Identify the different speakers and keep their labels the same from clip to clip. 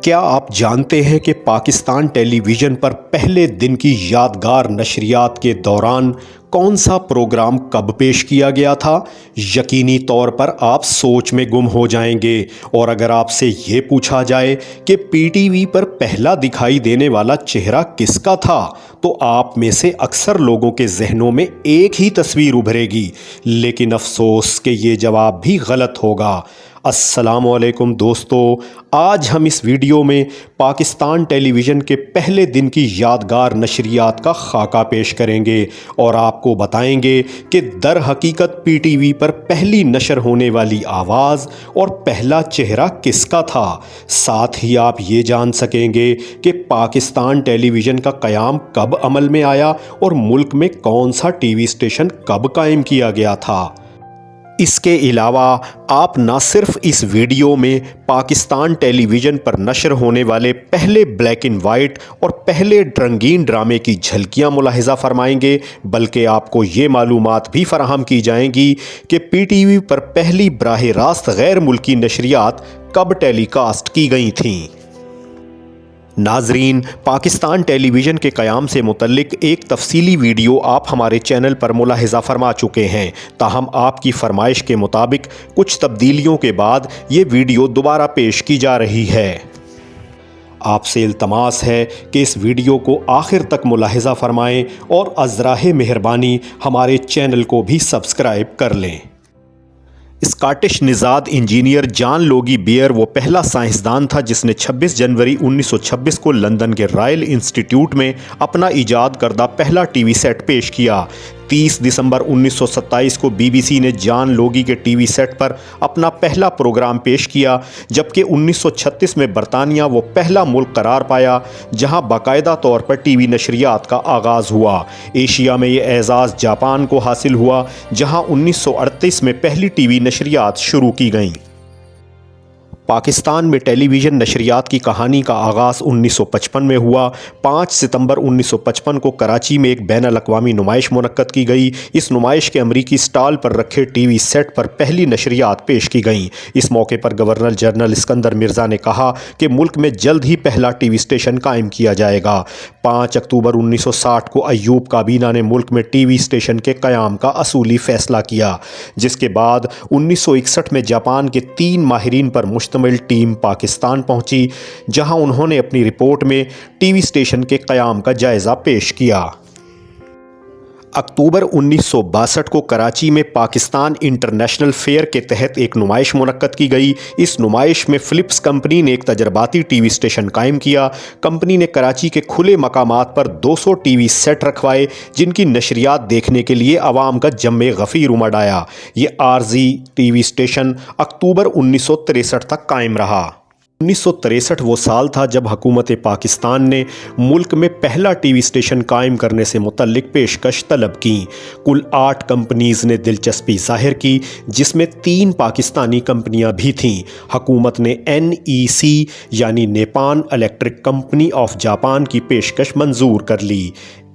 Speaker 1: کیا آپ جانتے ہیں کہ پاکستان ٹیلی ویژن پر پہلے دن کی یادگار نشریات کے دوران کون سا پروگرام کب پیش کیا گیا تھا؟ یقینی طور پر آپ سوچ میں گم ہو جائیں گے، اور اگر آپ سے یہ پوچھا جائے کہ پی ٹی وی پر پہلا دکھائی دینے والا چہرہ کس کا تھا تو آپ میں سے اکثر لوگوں کے ذہنوں میں ایک ہی تصویر ابھرے گی، لیکن افسوس کہ یہ جواب بھی غلط ہوگا۔ السلام علیکم دوستو، آج ہم اس ویڈیو میں پاکستان ٹیلی ویژن کے پہلے دن کی یادگار نشریات کا خاکہ پیش کریں گے اور آپ کو بتائیں گے کہ در حقیقت پی ٹی وی پر پہلی نشر ہونے والی آواز اور پہلا چہرہ کس کا تھا۔ ساتھ ہی آپ یہ جان سکیں گے کہ پاکستان ٹیلی ویژن کا قیام کب عمل میں آیا اور ملک میں کون سا ٹی وی اسٹیشن کب قائم کیا گیا تھا۔ اس کے علاوہ آپ نہ صرف اس ویڈیو میں پاکستان ٹیلی ویژن پر نشر ہونے والے پہلے بلیک اینڈ وائٹ اور پہلے رنگین ڈرامے کی جھلکیاں ملاحظہ فرمائیں گے، بلکہ آپ کو یہ معلومات بھی فراہم کی جائیں گی کہ پی ٹی وی پر پہلی براہ راست غیر ملکی نشریات کب ٹیلی کاسٹ کی گئی تھیں۔ ناظرین، پاکستان ٹیلی ویژن کے قیام سے متعلق ایک تفصیلی ویڈیو آپ ہمارے چینل پر ملاحظہ فرما چکے ہیں، تاہم آپ کی فرمائش کے مطابق کچھ تبدیلیوں کے بعد یہ ویڈیو دوبارہ پیش کی جا رہی ہے۔ آپ سے التماس ہے کہ اس ویڈیو کو آخر تک ملاحظہ فرمائیں اور از راہ مہربانی ہمارے چینل کو بھی سبسکرائب کر لیں۔ اسکاٹش نژاد انجینئر جان لوگی بیئر وہ پہلا سائنسدان تھا جس نے 26 جنوری 1926 کو لندن کے رائل انسٹیٹیوٹ میں اپنا ایجاد کردہ پہلا ٹی وی سیٹ پیش کیا۔ 30 دسمبر 1927 کو بی بی سی نے جان لوگی کے ٹی وی سیٹ پر اپنا پہلا پروگرام پیش کیا، جبکہ 1936 میں برطانیہ وہ پہلا ملک قرار پایا جہاں باقاعدہ طور پر ٹی وی نشریات کا آغاز ہوا۔ ایشیا میں یہ اعزاز جاپان کو حاصل ہوا جہاں 1938 میں پہلی ٹی وی نشریات شروع کی گئیں۔ پاکستان میں ٹیلی ویژن نشریات کی کہانی کا آغاز 1955 میں ہوا۔ 5 ستمبر 1955 کو کراچی میں ایک بین الاقوامی نمائش منعقد کی گئی۔ اس نمائش کے امریکی سٹال پر رکھے ٹی وی سیٹ پر پہلی نشریات پیش کی گئیں۔ اس موقع پر گورنر جنرل اسکندر مرزا نے کہا کہ ملک میں جلد ہی پہلا ٹی وی اسٹیشن قائم کیا جائے گا۔ 5 اکتوبر 1960 کو ایوب کابینہ نے ملک میں ٹی وی اسٹیشن کے قیام کا اصولی فیصلہ کیا، جس کے بعد 1961 میں جاپان کے 3 ماہرین پر مشتمل ٹیم پاکستان پہنچی، جہاں انہوں نے اپنی رپورٹ میں ٹی وی اسٹیشن کے قیام کا جائزہ پیش کیا۔ اکتوبر 1962 کو کراچی میں پاکستان انٹرنیشنل فیئر کے تحت ایک نمائش منعقد کی گئی۔ اس نمائش میں فلپس کمپنی نے ایک تجرباتی ٹی وی اسٹیشن قائم کیا۔ کمپنی نے کراچی کے کھلے مقامات پر 200 ٹی وی سیٹ رکھوائے جن کی نشریات دیکھنے کے لیے عوام کا جم غفیر امڈ آیا۔ یہ عارضی ٹی وی اسٹیشن اکتوبر 1963 تک قائم رہا۔ 1963 وہ سال تھا جب حکومت پاکستان نے ملک میں پہلا ٹی وی اسٹیشن قائم کرنے سے متعلق پیشکش طلب کی۔ کل 8 کمپنیز نے دلچسپی ظاہر کی، جس میں 3 پاکستانی کمپنیاں بھی تھیں۔ حکومت نے NEC یعنی نیپان الیکٹرک کمپنی آف جاپان کی پیشکش منظور کر لی۔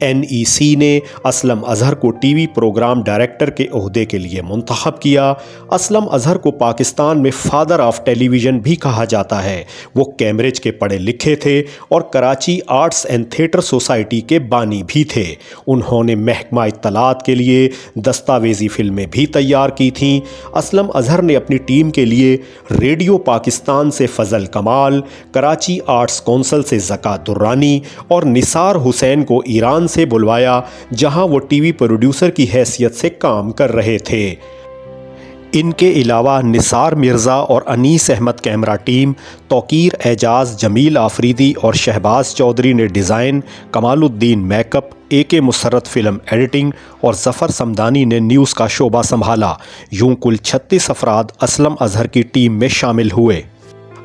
Speaker 1: NEC نے اسلم اظہر کو ٹی وی پروگرام ڈائریکٹر کے عہدے کے لیے منتخب کیا۔ اسلم اظہر کو پاکستان میں فادر آف ٹیلی ویژن بھی کہا جاتا ہے۔ وہ کیمبرج کے پڑھے لکھے تھے اور Karachi arts and theatre society کے بانی بھی تھے۔ انہوں نے محکمہ اطلاعات کے لیے دستاویزی فلمیں بھی تیار کی تھیں۔ اسلم اظہر نے اپنی ٹیم کے لیے ریڈیو پاکستان سے فضل کمال، کراچی آرٹس کونسل سے زکات درانی اور نثار حسین کو ایران سے بلوایا، جہاں وہ ٹی وی پروڈیوسر کی حیثیت سے کام کر رہے تھے۔ ان کے علاوہ نثار مرزا اور انیس احمد کیمرہ ٹیم، توقیر اعجاز، جمیل آفریدی اور شہباز چودھری نے ڈیزائن، کمال الدین میک اپ، AK مسرت فلم ایڈیٹنگ اور ظفر سمدانی نے نیوز کا شعبہ سنبھالا۔ یوں کل 36 افراد اسلم اظہر کی ٹیم میں شامل ہوئے۔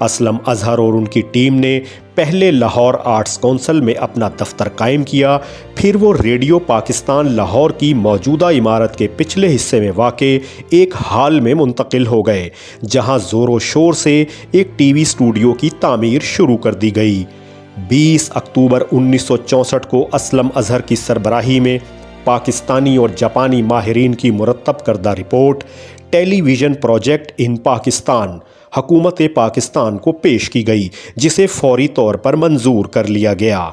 Speaker 1: اسلم اظہر اور ان کی ٹیم نے پہلے لاہور آرٹس کونسل میں اپنا دفتر قائم کیا، پھر وہ ریڈیو پاکستان لاہور کی موجودہ عمارت کے پچھلے حصے میں واقع ایک ہال میں منتقل ہو گئے، جہاں زور و شور سے ایک ٹی وی اسٹوڈیو کی تعمیر شروع کر دی گئی۔ 20 اکتوبر 1964 کو اسلم اظہر کی سربراہی میں پاکستانی اور جاپانی ماہرین کی مرتب کردہ رپورٹ ٹیلی ویژن پروجیکٹ ان پاکستان حکومت پاکستان کو پیش کی گئی، جسے فوری طور پر منظور کر لیا گیا۔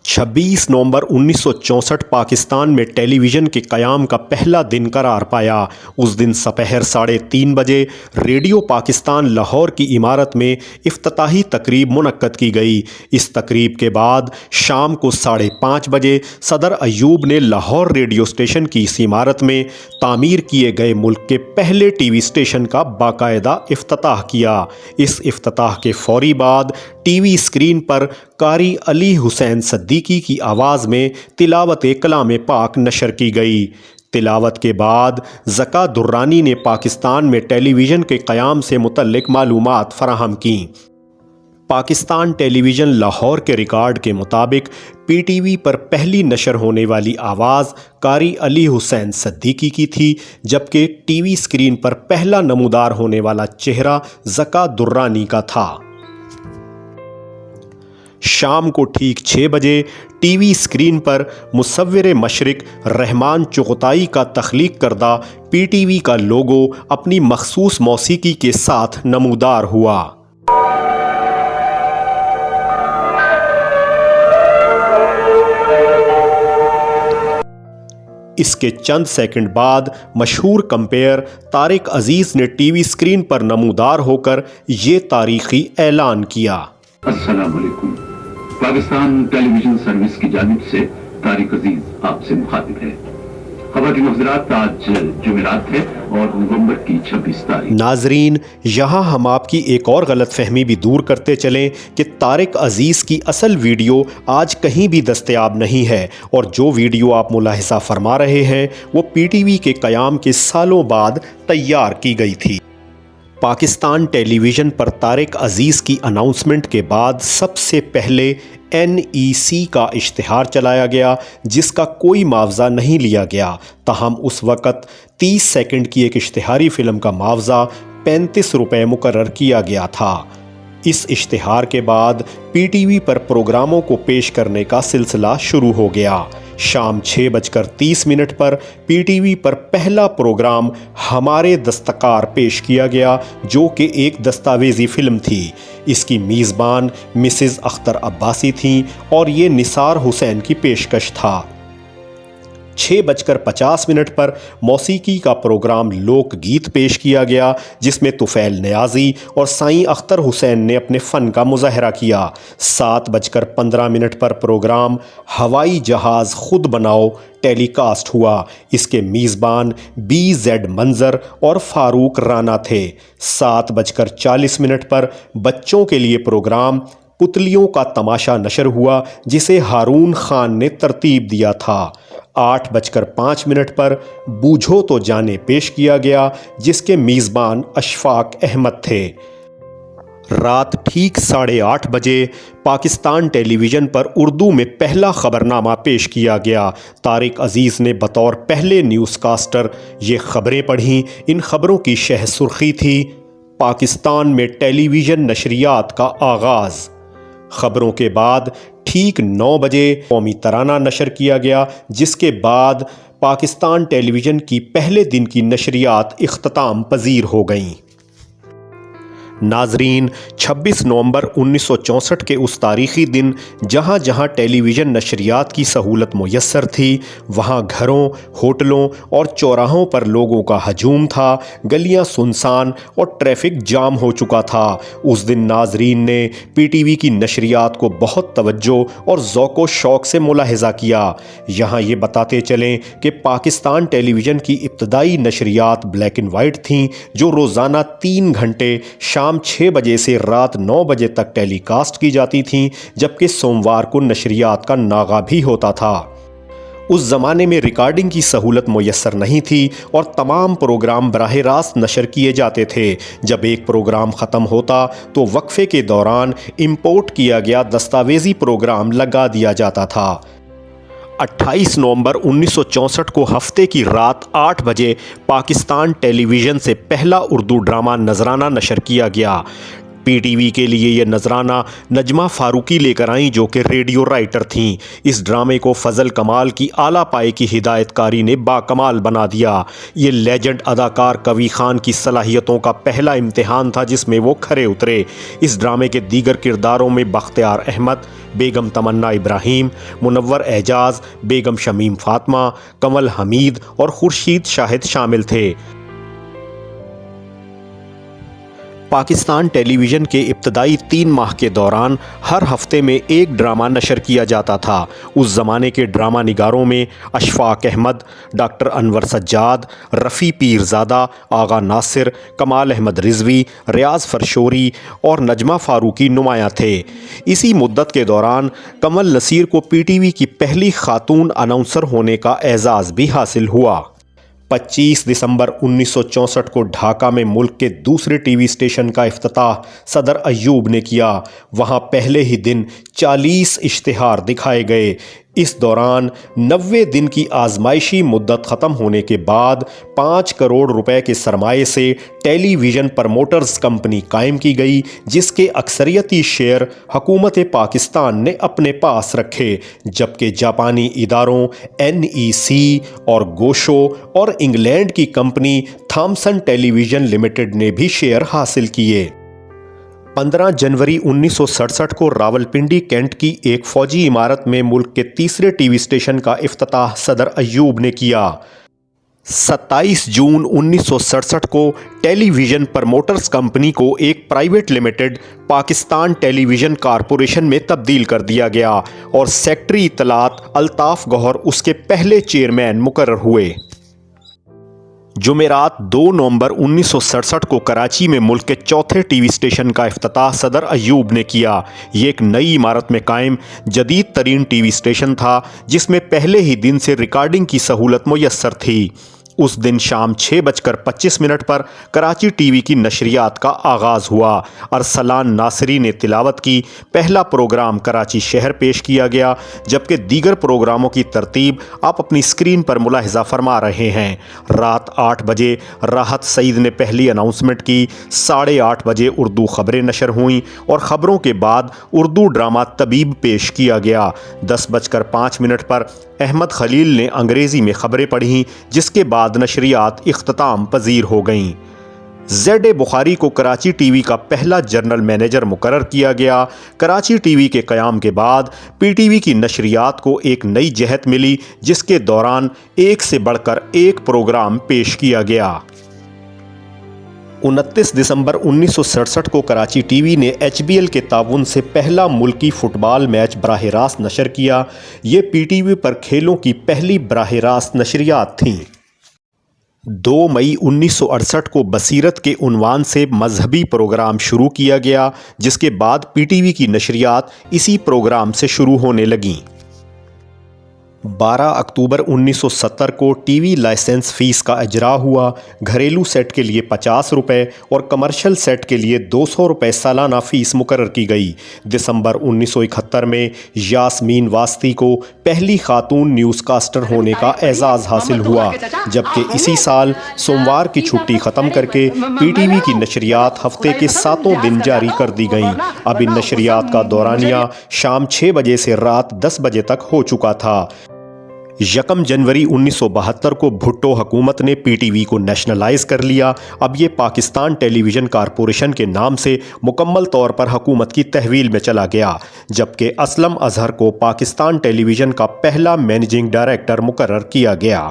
Speaker 1: 26 نومبر 1964 پاکستان میں ٹیلی ویژن کے قیام کا پہلا دن قرار پایا۔ اس دن سپہر 3:30 بجے ریڈیو پاکستان لاہور کی عمارت میں افتتاحی تقریب منعقد کی گئی۔ اس تقریب کے بعد شام کو 5:30 بجے صدر ایوب نے لاہور ریڈیو اسٹیشن کی اس عمارت میں تعمیر کیے گئے ملک کے پہلے ٹی وی اسٹیشن کا باقاعدہ افتتاح کیا۔ اس افتتاح کے فوری بعد ٹی وی اسکرین پر قاری علی حسین صدیقی کی آواز میں تلاوت کلام پاک نشر کی گئی۔ تلاوت کے بعد زکا درانی نے پاکستان میں ٹیلی ویژن کے قیام سے متعلق معلومات فراہم کیں۔ پاکستان ٹیلی ویژن لاہور کے ریکارڈ کے مطابق پی ٹی وی پر پہلی نشر ہونے والی آواز قاری علی حسین صدیقی کی تھی، جبکہ ٹی وی اسکرین پر پہلا نمودار ہونے والا چہرہ زکا درانی کا تھا۔ شام کو ٹھیک 6 بجے ٹی وی اسکرین پر مصور مشرق رحمان چغتائی کا تخلیق کردہ پی ٹی وی کا لوگو اپنی مخصوص موسیقی کے ساتھ نمودار ہوا۔ اس کے چند سیکنڈ بعد مشہور کمپیئر طارق عزیز نے ٹی وی اسکرین پر نمودار ہو کر یہ تاریخی اعلان کیا۔
Speaker 2: السلام علیکم، پاکستان ٹیلی ویژن سروس کی جانب سے طارق عزیز آپ سے مخاطب ہے۔ خبر کی مفضرات آج جمعرات ہے اور نومبر کی 26 تاریخ۔
Speaker 1: ناظرین، یہاں ہم آپ کی ایک اور غلط فہمی بھی دور کرتے چلیں کہ طارق عزیز کی اصل ویڈیو آج کہیں بھی دستیاب نہیں ہے، اور جو ویڈیو آپ ملاحظہ فرما رہے ہیں وہ پی ٹی وی کے قیام کے سالوں بعد تیار کی گئی تھی۔ پاکستان ٹیلی ویژن پر طارق عزیز کی اناؤنسمنٹ کے بعد سب سے پہلے NEC کا اشتہار چلایا گیا، جس کا کوئی معاوضہ نہیں لیا گیا، تاہم اس وقت 30 سیکنڈ کی ایک اشتہاری فلم کا معاوضہ 35 روپے مقرر کیا گیا تھا۔ اس اشتہار کے بعد پی ٹی وی پر پروگراموں کو پیش کرنے کا سلسلہ شروع ہو گیا۔ شام 6:30 پر پی ٹی وی پر پہلا پروگرام ہمارے دستکار پیش کیا گیا، جو کہ ایک دستاویزی فلم تھی۔ اس کی میزبان مسز اختر عباسی تھیں اور یہ نثار حسین کی پیشکش تھا۔ 6:50 پر موسیقی کا پروگرام لوک گیت پیش کیا گیا، جس میں طفیل نیازی اور سائیں اختر حسین نے اپنے فن کا مظاہرہ کیا۔ 7:15 پر پروگرام ہوائی جہاز خود بناؤ ٹیلی کاسٹ ہوا۔ اس کے میزبان BZ منظر اور فاروق رانا تھے۔ 7:40 پر بچوں کے لیے پروگرام پتلیوں کا تماشا نشر ہوا، جسے ہارون خان نے ترتیب دیا تھا۔ 8:05 پر بوجھو تو جانے پیش کیا گیا، جس کے میزبان اشفاق احمد تھے۔ رات ٹھیک 8:30 بجے پاکستان ٹیلی ویژن پر اردو میں پہلا خبرنامہ پیش کیا گیا۔ طارق عزیز نے بطور پہلے نیوز کاسٹر یہ خبریں پڑھیں۔ ان خبروں کی شہ سرخی تھی: پاکستان میں ٹیلی ویژن نشریات کا آغاز۔ خبروں کے بعد ٹھیک 9 بجے قومی ترانہ نشر کیا گیا، جس کے بعد پاکستان ٹیلی ویژن کی پہلے دن کی نشریات اختتام پذیر ہو گئیں۔ ناظرین، 26 نومبر 1964 کے اس تاریخی دن جہاں جہاں ٹیلی ویژن نشریات کی سہولت میسر تھی، وہاں گھروں، ہوٹلوں اور چوراہوں پر لوگوں کا ہجوم تھا، گلیاں سنسان اور ٹریفک جام ہو چکا تھا۔ اس دن ناظرین نے پی ٹی وی کی نشریات کو بہت توجہ اور ذوق و شوق سے ملاحظہ کیا۔ یہاں یہ بتاتے چلیں کہ پاکستان ٹیلی ویژن کی ابتدائی نشریات بلیک اینڈ وائٹ تھیں، جو روزانہ 3 گھنٹے شام 6 بجے سے رات 9 بجے تک ٹیلی کاسٹ کی جاتی تھیں، جبکہ سوموار کو نشریات کا ناغہ بھی ہوتا تھا۔ اس زمانے میں ریکارڈنگ کی سہولت میسر نہیں تھی اور تمام پروگرام براہ راست نشر کیے جاتے تھے۔ جب ایک پروگرام ختم ہوتا تو وقفے کے دوران امپورٹ کیا گیا دستاویزی پروگرام لگا دیا جاتا تھا۔ 28 نومبر 1964 کو ہفتے کی رات 8 بجے پاکستان ٹیلی ویژن سے پہلا اردو ڈرامہ نذرانہ نشر کیا گیا۔ پی ٹی وی کے لیے یہ نذرانہ نجمہ فاروقی لے کر آئیں جو کہ ریڈیو رائٹر تھیں۔ اس ڈرامے کو فضل کمال کی اعلیٰ پائے کی ہدایت کاری نے باکمال بنا دیا۔ یہ لیجنڈ اداکار کوی خان کی صلاحیتوں کا پہلا امتحان تھا جس میں وہ کھرے اترے۔ اس ڈرامے کے دیگر کرداروں میں بختیار احمد، بیگم تمنا ابراہیم، منور اعجاز، بیگم شمیم فاطمہ، کنول حمید اور خورشید شاہد شامل تھے۔ پاکستان ٹیلی ویژن کے ابتدائی 3 ماہ کے دوران ہر ہفتے میں ایک ڈرامہ نشر کیا جاتا تھا۔ اس زمانے کے ڈرامہ نگاروں میں اشفاق احمد، ڈاکٹر انور سجاد، رفیع پیرزادہ، آغا ناصر، کمال احمد رضوی، ریاض فرشوری اور نجمہ فاروقی نمایاں تھے۔ اسی مدت کے دوران کنول نصیر کو پی ٹی وی کی پہلی خاتون اناؤنسر ہونے کا اعزاز بھی حاصل ہوا۔ 25 دسمبر 1964 کو ڈھاکہ میں ملک کے دوسرے ٹی وی اسٹیشن کا افتتاح صدر ایوب نے کیا۔ وہاں پہلے ہی دن 40 اشتہار دکھائے گئے۔ اس دوران 90 دن کی آزمائشی مدت ختم ہونے کے بعد 5 کروڑ روپے کے سرمایے سے ٹیلی ویژن پروموٹرز کمپنی قائم کی گئی، جس کے اکثریتی شیئر حکومت پاکستان نے اپنے پاس رکھے، جبکہ جاپانی اداروں NEC اور گوشو اور انگلینڈ کی کمپنی تھامسن ٹیلی ویژن لمیٹڈ نے بھی شیئر حاصل کیے۔ 15 جنوری 1967 کو راولپنڈی کینٹ کی ایک فوجی عمارت میں ملک کے تیسرے ٹی وی اسٹیشن کا افتتاح صدر ایوب نے کیا۔ 27 جون 1967 کو ٹیلی ویژن پروموٹرز کمپنی کو ایک پرائیویٹ لمیٹڈ پاکستان ٹیلی ویژن کارپوریشن میں تبدیل کر دیا گیا اور سیکٹری اطلاعات الطاف گوہر اس کے پہلے چیئرمین مقرر ہوئے۔ جمعرات 2 نومبر 1967 کو کراچی میں ملک کے چوتھے ٹی وی اسٹیشن کا افتتاح صدر ایوب نے کیا۔ یہ ایک نئی عمارت میں قائم جدید ترین ٹی وی اسٹیشن تھا جس میں پہلے ہی دن سے ریکارڈنگ کی سہولت میسر تھی۔ اس دن شام 6:25 پر کراچی ٹی وی کی نشریات کا آغاز ہوا۔ ارسلان ناصری نے تلاوت کی۔ پہلا پروگرام کراچی شہر پیش کیا گیا، جبکہ دیگر پروگراموں کی ترتیب آپ اپنی اسکرین پر ملاحظہ فرما رہے ہیں۔ رات 8 بجے راحت سعید نے پہلی اناؤنسمنٹ کی۔ 8:30 بجے اردو خبریں نشر ہوئیں اور خبروں کے بعد اردو ڈرامہ طبیب پیش کیا گیا۔ 10:05 پر احمد خلیل نے انگریزی میں خبریں پڑھیں، جس کے بعد نشریات اختتام پذیر ہو گئیں۔ زیڈ بخاری کو کراچی ٹی وی کا پہلا جنرل مینیجر مقرر کیا گیا۔ کراچی ٹی وی کے قیام کے بعد پی ٹی وی کی نشریات کو ایک نئی جہت ملی، جس کے دوران ایک سے بڑھ کر ایک پروگرام پیش کیا گیا۔ 29 دسمبر 1967 کو کراچی ٹی وی نے HBL کے تعاون سے پہلا ملکی فٹ بال میچ براہ راست نشر کیا۔ یہ پی ٹی وی پر کھیلوں کی پہلی براہ راست نشریات تھیں۔ 2 مئی 1968 کو بصیرت کے عنوان سے مذہبی پروگرام شروع کیا گیا، جس کے بعد پی ٹی وی کی نشریات اسی پروگرام سے شروع ہونے لگیں۔ 12 اکتوبر 1970 کو ٹی وی لائسنس فیس کا اجرا ہوا۔ گھریلو سیٹ کے لیے 50 روپے اور کمرشل سیٹ کے لیے 200 روپے سالانہ فیس مقرر کی گئی۔ دسمبر 1971 میں یاسمین واسطی کو پہلی خاتون نیوز کاسٹر ہونے کا اعزاز حاصل ہوا، جبکہ اسی سال سوموار کی چھٹی ختم کر کے پی ٹی وی کی نشریات ہفتے کے 7 دن جاری کر دی گئیں۔ اب ان نشریات کا دورانیہ شام 6 بجے سے رات 10 بجے تک ہو چکا تھا۔ 1 جنوری 1972 کو بھٹو حکومت نے پی ٹی وی کو نیشنلائز کر لیا۔ اب یہ پاکستان ٹیلی ویژن کارپوریشن کے نام سے مکمل طور پر حکومت کی تحویل میں چلا گیا، جبکہ اسلم اظہر کو پاکستان ٹیلی ویژن کا پہلا مینیجنگ ڈائریکٹر مقرر کیا گیا۔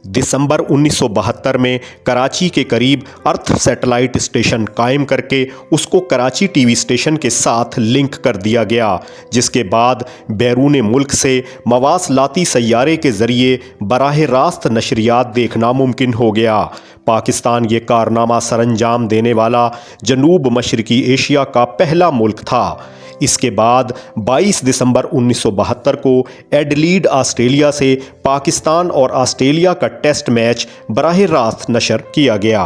Speaker 1: دسمبر 1972 میں کراچی کے قریب ارتھ سیٹلائٹ اسٹیشن قائم کر کے اس کو کراچی ٹی وی اسٹیشن کے ساتھ لنک کر دیا گیا، جس کے بعد بیرون ملک سے مواصلاتی سیارے کے ذریعے براہ راست نشریات دیکھنا ممکن ہو گیا۔ پاکستان یہ کارنامہ سر انجام دینے والا جنوب مشرقی ایشیا کا پہلا ملک تھا۔ اس کے بعد 22 دسمبر 1972 کو ایڈلیڈ آسٹریلیا سے پاکستان اور آسٹریلیا کا ٹیسٹ میچ براہ راست نشر کیا گیا۔